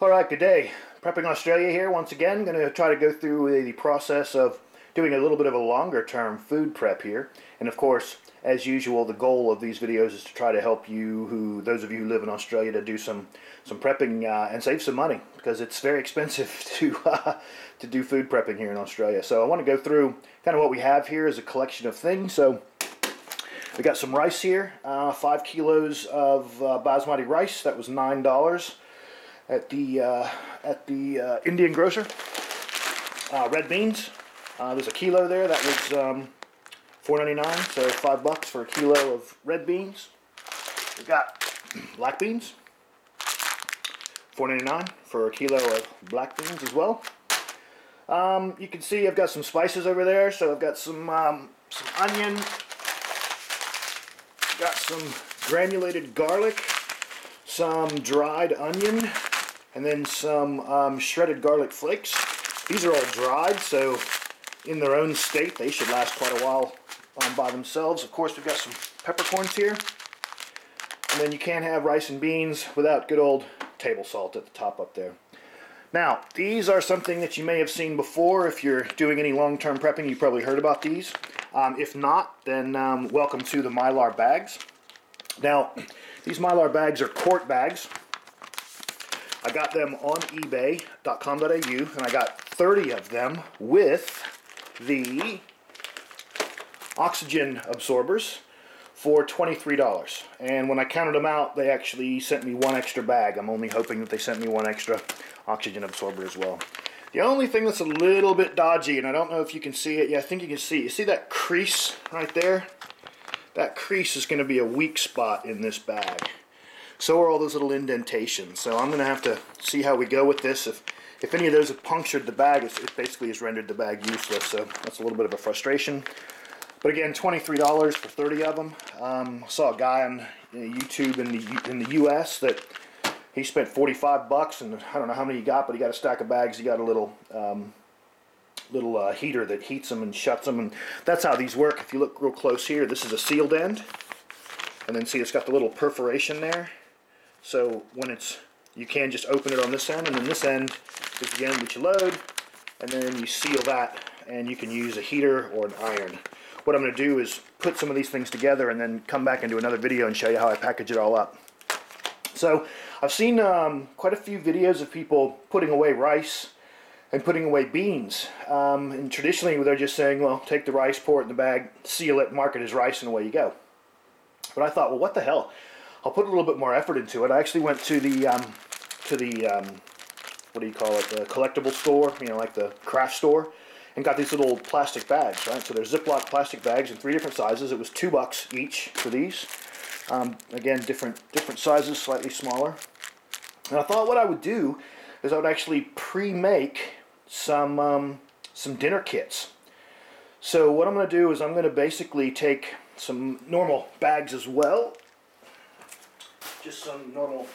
Alright, good day. Prepping Australia here once again. Going to try to go through the process of doing a little bit of a longer term food prep here. And of course, as usual, the goal of these videos is to try to help you, those of you who live in Australia, to do some prepping and save some money, because it's very expensive to do food prepping here in Australia. So I want to go through kind of what we have here as a collection of things. So we got some rice here, 5 kilos of basmati rice. That was $9 at the Indian grocer. Red beans, there's a kilo there. That was $4.99, so $5 for a kilo of red beans. We got black beans, $4.99 for a kilo of black beans as well. You can see I've got some spices over there. So I've got some onion, got some granulated garlic, some dried onion, and then some shredded garlic flakes. These are all dried, so in their own state they should last quite a while by themselves. Of course, we've got some peppercorns here, and then you can't have rice and beans without good old table salt at the top up there. Now, these are something that you may have seen before. If you're doing any long-term prepping, you've probably heard about these. If not, then welcome to the Mylar Bags. Now, these Mylar bags are quart bags. I got them on ebay.com.au, and I got 30 of them with the oxygen absorbers for $23. And when I counted them out, they actually sent me one extra bag. I'm only hoping that they sent me one extra oxygen absorber as well. The only thing that's a little bit dodgy, and I don't know if you can see it. Yeah, I think you can see. You see that crease right there? That crease is going to be a weak spot in this bag. So are all those little indentations. So I'm going to have to see how we go with this. If any of those have punctured the bag, it basically has rendered the bag useless. So that's a little bit of a frustration. But again, $23 for 30 of them. I saw a guy on YouTube in the U.S. that he spent $45, and I don't know how many he got, but he got a stack of bags. He got a little heater that heats them and shuts them, and that's how these work. If you look real close here, this is a sealed end, and then see it's got the little perforation there. So when you can just open it on this end, and then this end is the end that you load, and then you seal that, and you can use a heater or an iron. What I'm going to do is put some of these things together and then come back and do another video and show you how I package it all up. So I've seen quite a few videos of people putting away rice and putting away beans. And traditionally they're just saying, well, take the rice, pour it in the bag, seal it, mark it as rice, and away you go. But I thought, well, what the hell? I'll put a little bit more effort into it. I actually went to the what do you call it, the collectible store, like the craft store, and got these little plastic bags, right? So they're Ziploc plastic bags in 3 different sizes. It was $2 each for these. Again, different sizes, slightly smaller. And I thought what I would do is I would actually pre-make some dinner kits. So what I'm going to do is I'm going to basically take some normal bags as well. Just some normal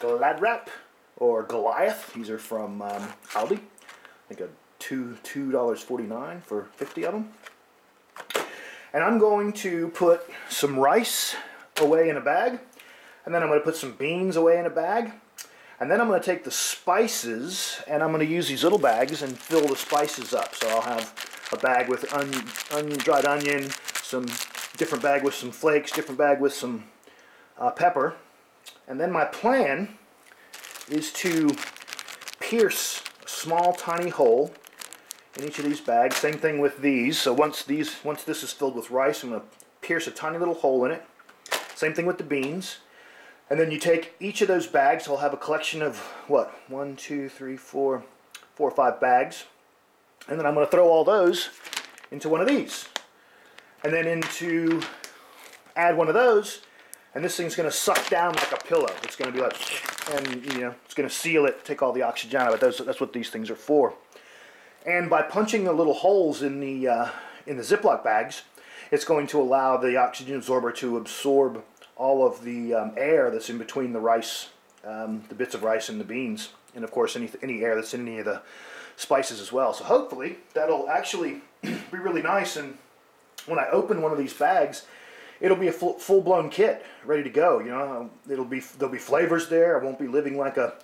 Glad Wrap or Goliath. These are from Aldi. I think $2.49 for 50 of them. And I'm going to put some rice away in a bag, and then I'm going to put some beans away in a bag, and then I'm going to take the spices and I'm going to use these little bags and fill the spices up. So I'll have a bag with dried onion, some different bag with some flakes, different bag with some pepper, and then my plan is to pierce a small tiny hole in each of these bags. Same thing with these. So once this is filled with rice, I'm going to pierce a tiny little hole in it. Same thing with the beans. And then you take each of those bags. I'll have a collection of what? 1, 2, 3, 4 or 5 bags. And then I'm going to throw all those into one of these. And then add one of those, and this thing's going to suck down like a pillow. It's going to be like, and it's going to seal it, take all the oxygen out of it. That's what these things are for. And by punching the little holes in the Ziploc bags, it's going to allow the oxygen absorber to absorb all of the air that's in between the rice, the bits of rice and the beans, and of course any air that's in any of the spices as well. So hopefully that'll actually be really nice, and when I open one of these bags, it'll be a full-blown kit ready to go. There'll be flavors there. I won't be living like a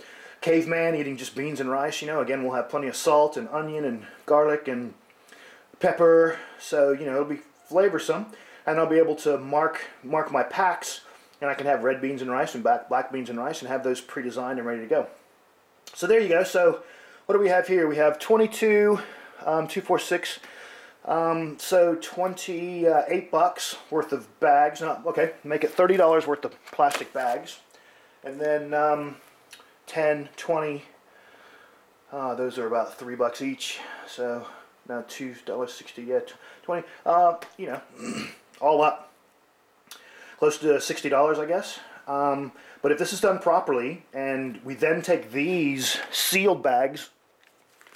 caveman eating just beans and rice. You know, again, we'll have plenty of salt and onion and garlic and pepper, so you know it'll be flavorsome, and I'll be able to mark my packs, and I can have red beans and rice and black beans and rice and have those pre-designed and ready to go. So there you go. So what do we have here? We have 22, 246, so 28 bucks worth of bags. Okay, make it $30 worth of plastic bags, and then 10, 20. Those are about $3 each. So now $2.60. Yeah, 20. You know, all up close to $60, I guess. But if this is done properly, and we then take these sealed bags,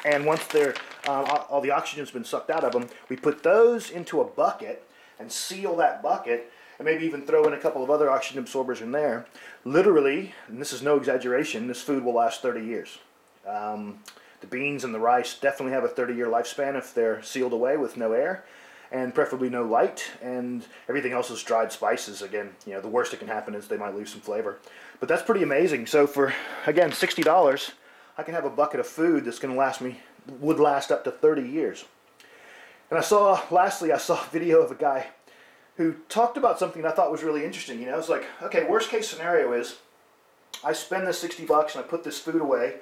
and once they're all the oxygen's been sucked out of them, we put those into a bucket and seal that bucket, and maybe even throw in a couple of other oxygen absorbers in there. Literally, and this is no exaggeration, this food will last 30 years. The beans and the rice definitely have a 30-year lifespan if they're sealed away with no air, and preferably no light, and everything else is dried spices. Again, you know, the worst that can happen is they might lose some flavor. But that's pretty amazing. So for, again, $60, I can have a bucket of food that's going to would last up to 30 years. And lastly, I saw a video of a guy who talked about something that I thought was really interesting. You know, it's like, okay, worst case scenario is I spend this $60 and I put this food away,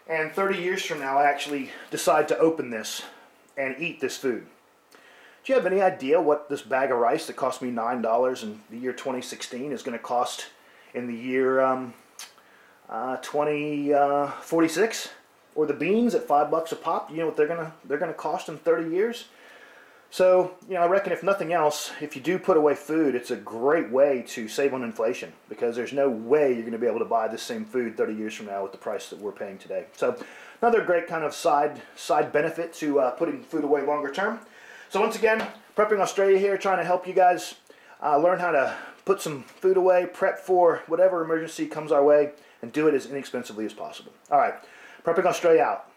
and 30 years from now I actually decide to open this and eat this food. Do you have any idea what this bag of rice that cost me $9 in the year 2016 is going to cost in the year 2046? Or the beans at $5 a pop? You know what they're gonna cost in 30 years? So, you know, I reckon if nothing else, if you do put away food, it's a great way to save on inflation, because there's no way you're going to be able to buy the same food 30 years from now with the price that we're paying today. So, another great kind of side benefit to putting food away longer term. So once again, Prepping Australia here, trying to help you guys learn how to put some food away, prep for whatever emergency comes our way, and do it as inexpensively as possible. All right, Prepping Australia out.